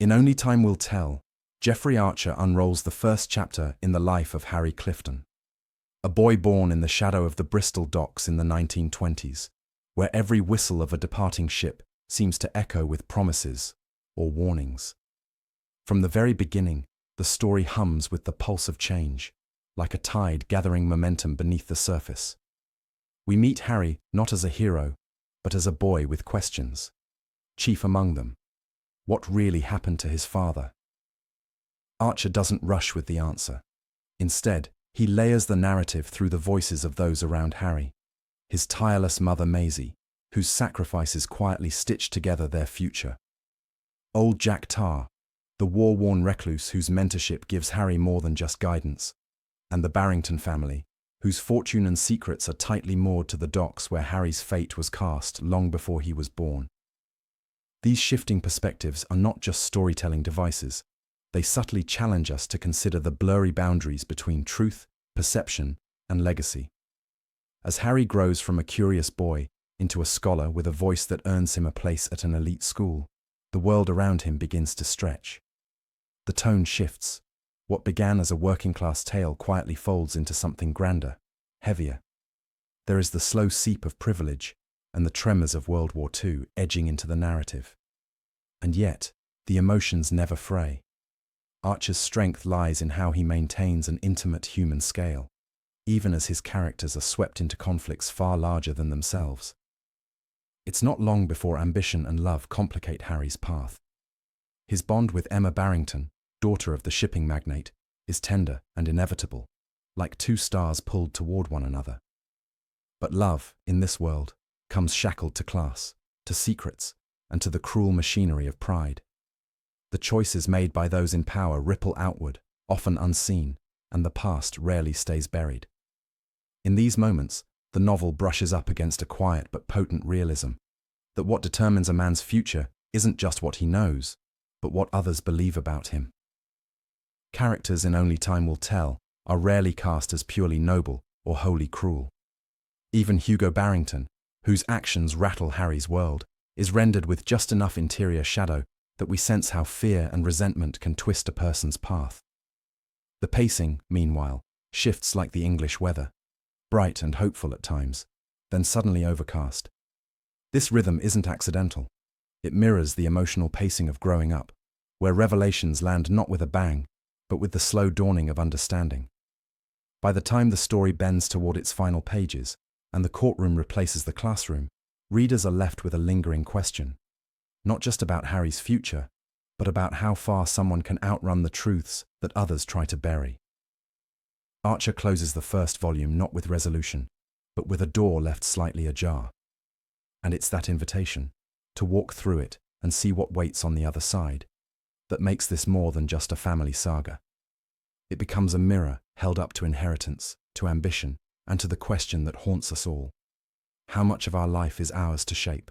In Only Time Will Tell, Jeffrey Archer unrolls the first chapter in the life of Harry Clifton, a boy born in the shadow of the Bristol docks in the 1920s, where every whistle of a departing ship seems to echo with promises or warnings. From the very beginning, the story hums with the pulse of change, like a tide gathering momentum beneath the surface. We meet Harry not as a hero, but as a boy with questions. Chief among them, what really happened to his father? Archer doesn't rush with the answer. Instead, he layers the narrative through the voices of those around Harry. His tireless mother Maisie, whose sacrifices quietly stitched together their future. Old Jack Tar, the war-worn recluse whose mentorship gives Harry more than just guidance. And the Barrington family, whose fortune and secrets are tightly moored to the docks where Harry's fate was cast long before he was born. These shifting perspectives are not just storytelling devices. They subtly challenge us to consider the blurry boundaries between truth, perception, and legacy. As Harry grows from a curious boy into a scholar with a voice that earns him a place at an elite school, the world around him begins to stretch. The tone shifts. What began as a working-class tale quietly folds into something grander, heavier. There is the slow seep of privilege and the tremors of World War II edging into the narrative. And yet, the emotions never fray. Archer's strength lies in how he maintains an intimate human scale, even as his characters are swept into conflicts far larger than themselves. It's not long before ambition and love complicate Harry's path. His bond with Emma Barrington, daughter of the shipping magnate, is tender and inevitable, like two stars pulled toward one another. But love, in this world, comes shackled to class, to secrets, and to the cruel machinery of pride. The choices made by those in power ripple outward, often unseen, and the past rarely stays buried. In these moments, the novel brushes up against a quiet but potent realism, that what determines a man's future isn't just what he knows, but what others believe about him. Characters in Only Time Will Tell are rarely cast as purely noble or wholly cruel. Even Hugo Barrington, whose actions rattle Harry's world, is rendered with just enough interior shadow that we sense how fear and resentment can twist a person's path. The pacing, meanwhile, shifts like the English weather, bright and hopeful at times, then suddenly overcast. This rhythm isn't accidental. It mirrors the emotional pacing of growing up, where revelations land not with a bang, but with the slow dawning of understanding. By the time the story bends toward its final pages, and the courtroom replaces the classroom, readers are left with a lingering question. Not just about Harry's future, but about how far someone can outrun the truths that others try to bury. Archer closes the first volume not with resolution, but with a door left slightly ajar. And it's that invitation, to walk through it and see what waits on the other side, that makes this more than just a family saga. It becomes a mirror held up to inheritance, to ambition, and to the question that haunts us all. How much of our life is ours to shape?